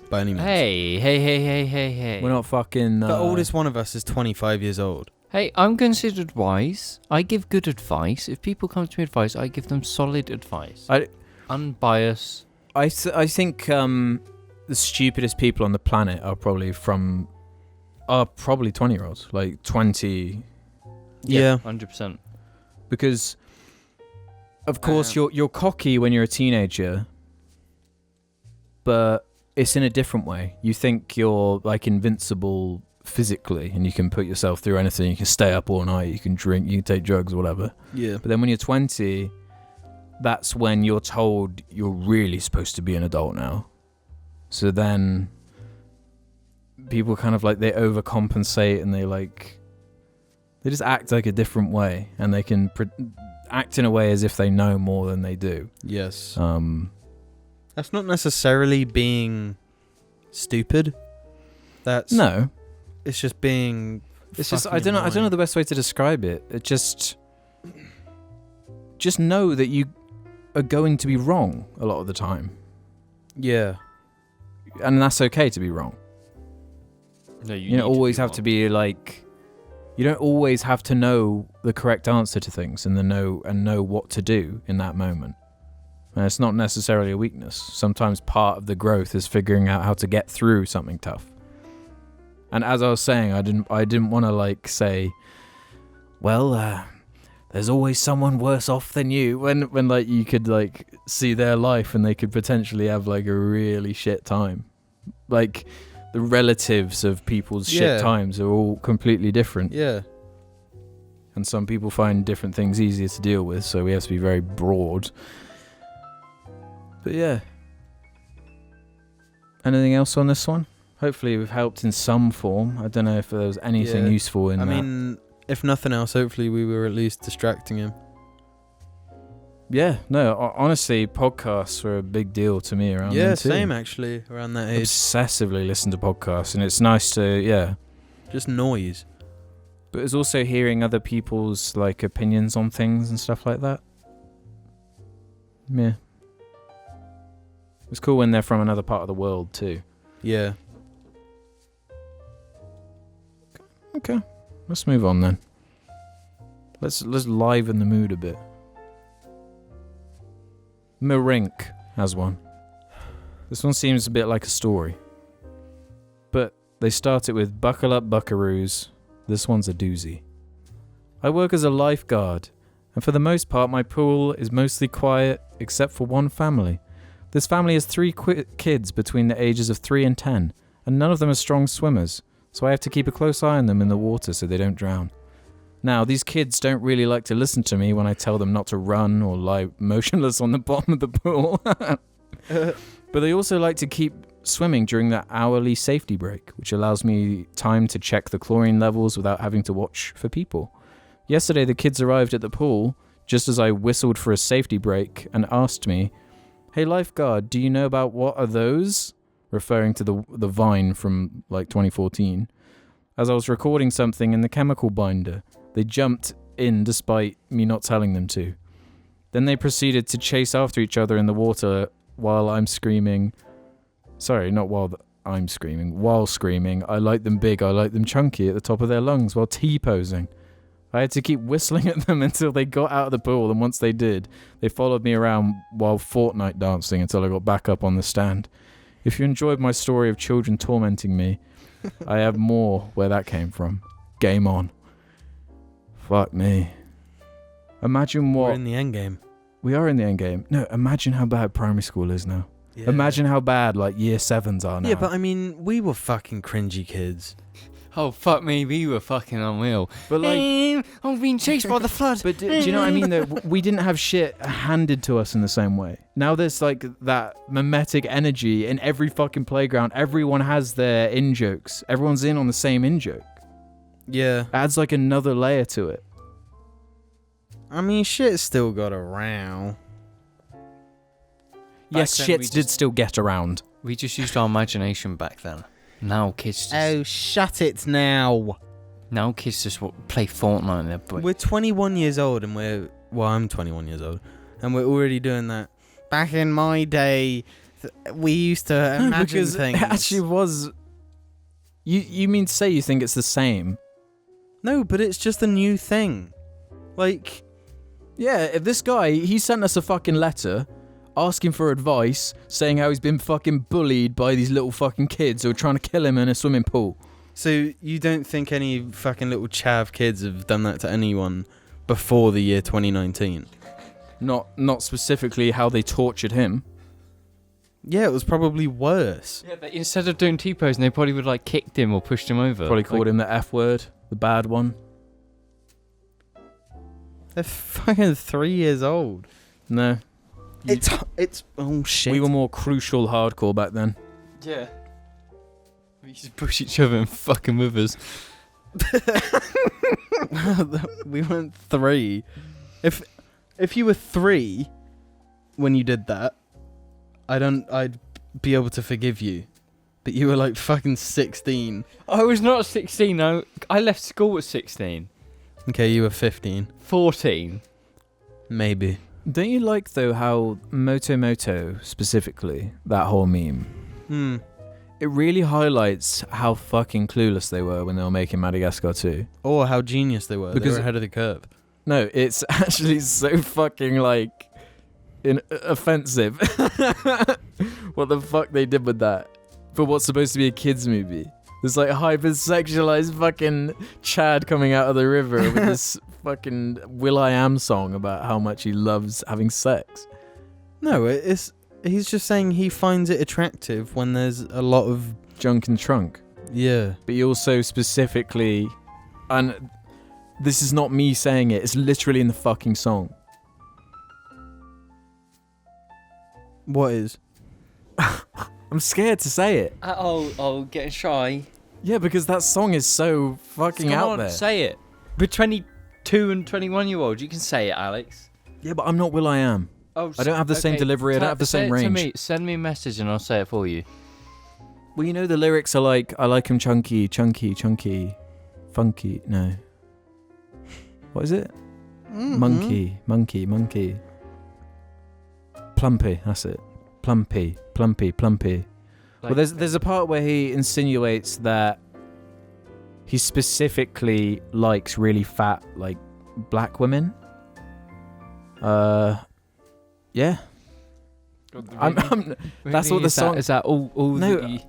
by any means. Hey. We're not fucking. The oldest one of us is 25 years old. Hey, I'm considered wise. I give good advice. If people come to me advice, I give them solid advice. Unbiased. I think the stupidest people on the planet are probably 20-year-olds, like 20. Yeah. 100%. Because, of course, you're cocky when you're a teenager, but it's in a different way. You think you're like invincible physically, and you can put yourself through anything. You can stay up all night. You can drink. You can take drugs, whatever. Yeah. But then when you're 20, that's when you're told you're really supposed to be an adult now. So then people kind of like, they overcompensate, and they just act like a different way, and they can act in a way as if they know more than they do. Yes. That's not necessarily being stupid. No, It's just being. it's just I don't know the best way to describe it. It just know that you are going to be wrong a lot of the time, Yeah. and that's okay to be wrong. No, You don't always have to be like. You don't always have to know the correct answer to things and know what to do in that moment. And it's not necessarily a weakness. Sometimes part of the growth is figuring out how to get through something tough. And as I was saying, I didn't want to like say, well, there's always someone worse off than you, when like you could like see their life and they could potentially have like a really shit time. Like, the relatives of people's shit times are all completely different. Yeah. And some people find different things easier to deal with, so we have to be very broad. But yeah. Anything else on this one? Hopefully we've helped in some form. I don't know if there was anything useful in that. I mean, if nothing else, hopefully we were at least distracting him. Yeah, no, honestly, podcasts were a big deal to me around then too. Same actually, around that age. Obsessively listen to podcasts, and it's nice to, Just noise. But it's also hearing other people's like opinions on things and stuff like that. Yeah. It's cool when they're from another part of the world too. Yeah. Okay, let's move on then. Let's liven the mood a bit. Marink has one. This one seems a bit like a story. But they start it with buckle up buckaroos. This one's a doozy. I work as a lifeguard, and for the most part my pool is mostly quiet except for one family. This family has 3 kids between the ages of 3 and 10, and none of them are strong swimmers, so I have to keep a close eye on them in the water so they don't drown. Now, these kids don't really like to listen to me when I tell them not to run or lie motionless on the bottom of the pool. But they also like to keep swimming during that hourly safety break, which allows me time to check the chlorine levels without having to watch for people. Yesterday, the kids arrived at the pool just as I whistled for a safety break and asked me, "Hey, lifeguard, do you know about what are those?" Referring to the Vine from like 2014. As I was recording something in the chemical binder, they jumped in despite me not telling them to. Then they proceeded to chase after each other in the water while I'm screaming. Sorry, not while I'm screaming. While screaming, I like them big, I like them chunky at the top of their lungs while T-posing. I had to keep whistling at them until they got out of the pool, and once they did, they followed me around while Fortnite dancing until I got back up on the stand. If you enjoyed my story of children tormenting me, I have more where that came from. Game on. Fuck me. Imagine what... We're in the end game. We are in the end game. No, imagine how bad primary school is now. Yeah. Imagine how bad like year 7s are now. Yeah, but I mean, we were fucking cringy kids. Oh, fuck me, we were fucking unreal. But like... I'm being chased by the flood. But do you know what I mean? That we didn't have shit handed to us in the same way. Now there's like that mimetic energy in every fucking playground. Everyone has their in-jokes. Everyone's in on the same in-joke. Yeah. Adds like another layer to it. I mean, shit's still got around. Yes, then we shits did still get around. We just used our imagination back then. Now kids just, shut it now. now kids just play Fortnite in their boy. We're 21 years old and I'm 21 years old and we're already doing that. Back in my day, we used to imagine Because things. it actually was... You mean to say you think it's the same? No, but it's just a new thing. Like... Yeah, if this guy, he sent us a fucking letter asking for advice, saying how he's been fucking bullied by these little fucking kids who are trying to kill him in a swimming pool. So you don't think any fucking little chav kids have done that to anyone before the year 2019? Not specifically how they tortured him. Yeah, it was probably worse. Yeah, but instead of doing T-pose, they probably would like kicked him or pushed him over. Probably called him the F word, the bad one. They're fucking 3 years old. No. It's oh shit. We were more crucial hardcore back then. Yeah. We used to push each other and fucking with us. We weren't 3. If you were 3 when you did that, I'd be able to forgive you. But you were like fucking 16. I was not 16. I left school at 16. Okay, you were 15. 14. Maybe. Don't you like, though, how Moto specifically, that whole meme, it really highlights how fucking clueless they were when they were making Madagascar 2. Or how genius they were. They were ahead of the curve. No, it's actually so fucking, like, offensive. What the fuck they did with that. For what's supposed to be a kid's movie. There's like a hyper-sexualized fucking Chad coming out of the river with this fucking Will.I.Am song about how much he loves having sex. No, he's just saying he finds it attractive when there's a lot of... Junk and trunk. Yeah. But he also specifically... And this is not me saying it, it's literally in the fucking song. What is? I'm scared to say it. Getting shy. Yeah, because that song is so fucking Come out on, there. say it. We're 22 and 21-year-olds. You can say it, Alex. Yeah, but I'm not Will.I.Am. Oh, I don't have the same delivery, I don't have the same range. To me. Send me a message and I'll say it for you. Well, you know the lyrics are like, I like him chunky, chunky, chunky, funky, no. What is it? Mm-hmm. Monkey, monkey, monkey. Plumpy, that's it. Plumpy, plumpy, plumpy. Well, there's a part where he insinuates that he specifically likes really fat, like, black women. Yeah. That's what the song... Is that all No, the...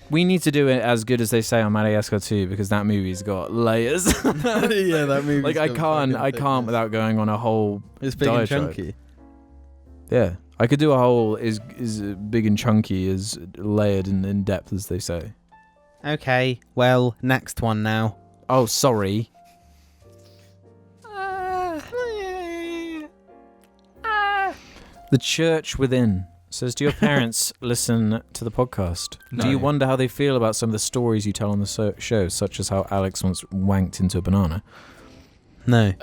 We need to do it as good as they say on Madagascar 2 because that movie's got layers. Yeah, that movie. Like I can't without going on a whole. It's big diatribe. and chunky. Yeah, I could do a whole is big and chunky, as layered and in depth as they say. Okay, well, next one now. Oh, sorry. The Church Within says, do your parents listen to the podcast? No. Do you wonder how they feel about some of the stories you tell on the show, such as how Alex once wanked into a banana? No.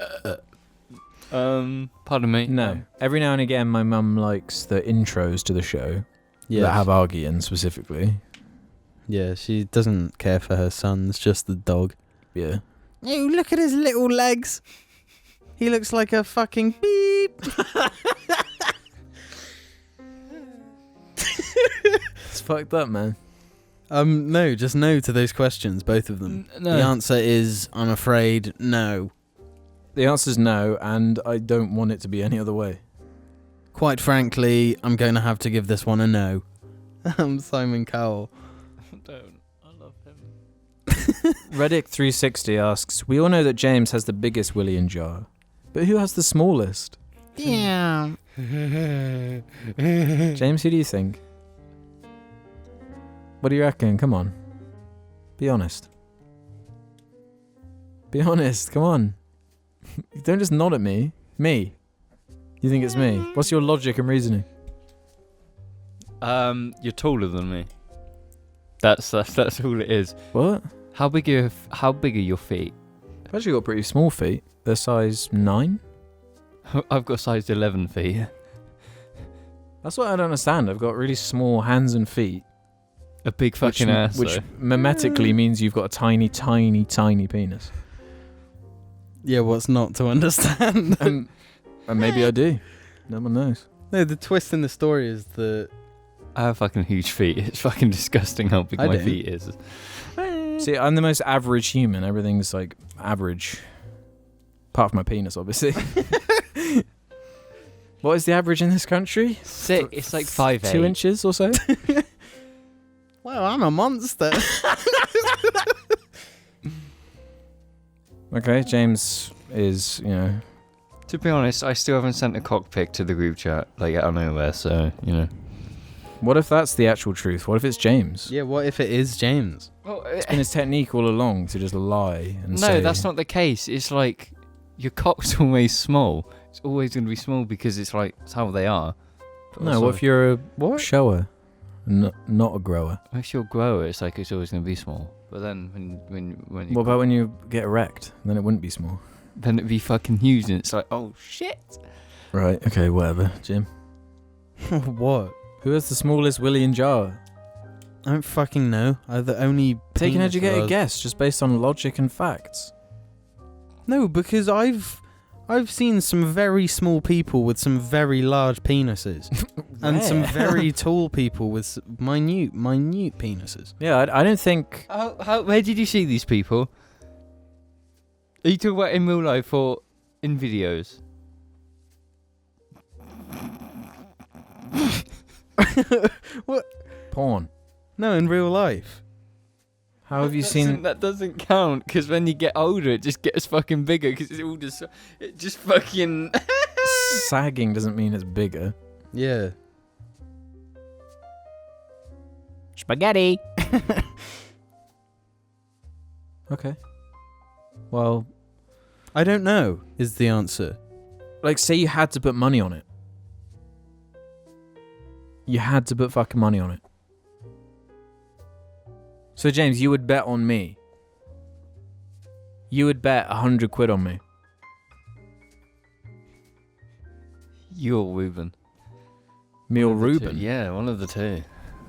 Pardon me? No. Every now and again, my mum likes the intros to the show Yeah. that have Argy in specifically. Yeah, she doesn't care for her son. It's just the dog. Yeah. You look at his little legs. He looks like a fucking beep. It's fucked up, man. No, just no to those questions, both of them. No. The answer is, I'm afraid, no. The answer's no, and I don't want it to be any other way. Quite frankly, I'm going to have to give this one a no. I'm Simon Cowell. Don't. I love him. Reddick360 asks, we all know that James has the biggest willy in jar, but who has the smallest? Yeah. James, who do you think? What do you reckon? Come on. Be honest. Be honest, come on. Don't just nod at me. Me. You think it's me? What's your logic and reasoning? You're taller than me. That's all it is. What? How big are your feet? I've actually got pretty small feet. They're size 9. I've got size 11 feet. That's what I don't understand. I've got really small hands and feet. A big fucking ass. Which mimetically means you've got a tiny, tiny, tiny penis. Yeah, what's not to understand? And maybe I do. No one knows. No, the twist in the story is that... I have fucking huge feet. It's fucking disgusting how big my feet is. See, I'm the most average human. Everything's like average. Apart from my penis, obviously. What is the average in this country? It's like 5'8". 2 inches or so? Well, I'm a monster. Okay, James is, you know... To be honest, I still haven't sent a cock pic to the group chat, like out of nowhere, so, you know. What if that's the actual truth? What if it's James? Yeah, what if it is James? Well, It's been his technique all along to just lie and say... no, that's not the case. It's like, your cock's always small. It's always going to be small because it's like, it's how they are. But No, also, what if you're a shower and not a grower? if you're a grower, it's like it's always going to be small. But then when you What about when you get erect? Then it wouldn't be small. then it'd be fucking huge and it's like, oh shit. Right, okay, whatever. Jim. What? Who has the smallest willy in jar? I don't fucking know. I'm the only... Take an penis educated was- guess just based on logic and facts. No, because I've seen some very small people with some very large penises. And some Where? very tall people with minute penises. Yeah, I don't think... Where did you see these people? Are you talking about in real life or in videos? Porn. No, in real life. How have you seen... That doesn't count because when you get older, it just gets fucking bigger because it's all just, it just fucking. Sagging doesn't mean it's bigger. Yeah. Spaghetti! Okay. Well... I don't know, is the answer. Like, say you had to put money on it. You had to put fucking money on it. So, James, you would bet on me. You would bet 100 quid on me. You're Reuben. Me or One of the two. Reuben? Yeah, one of the two.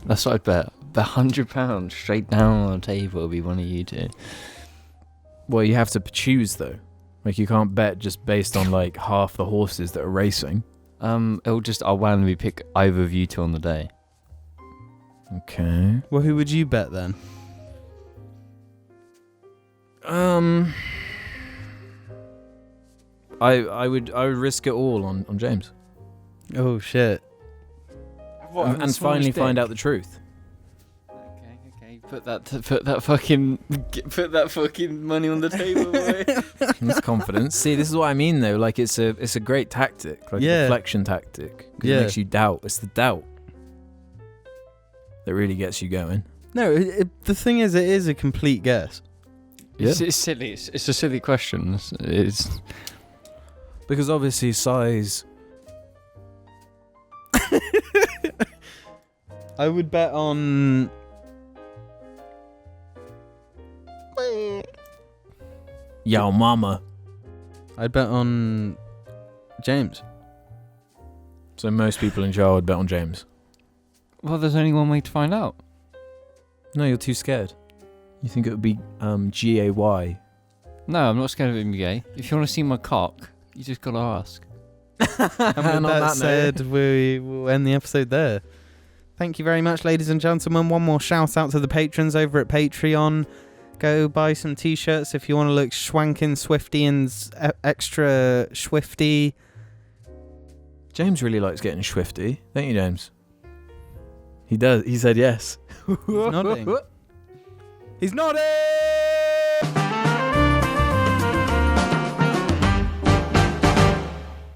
That's what I'd bet. The £100 straight down on the table will be one of you two. Well, you have to choose, though. Like, you can't bet just based on, like, half the horses that are racing. I'll randomly pick either of you two on the day. Okay. Well, who would you bet then? I would risk it all on James. Oh, shit. And finally find out the truth. Okay. Put that fucking money on the table, boy. That's confidence. See, this is what I mean, though. Like, it's a great tactic, like Yeah. a deflection tactic. 'Cause Yeah. it makes you doubt. It's the doubt that really gets you going. No, the thing is, it is a complete guess. Yeah. It's silly. It's a silly question. It's Because obviously size... I would bet on... Yo, mama. I'd bet on James. So most people in jail would bet on James. well, there's only one way to find out. No, you're too scared. You think it would be G-A-Y. No, I'm not scared of it being gay. If you want to see my cock, you just gotta ask. And with that said, we will end the episode there. Thank you very much, ladies and gentlemen. One more shout out to the patrons over at Patreon. Go buy some t-shirts if you want to look schwankin' swifty and extra swifty. James really likes getting swifty, don't you, James? He does. He said yes. He's nodding. He's nodding!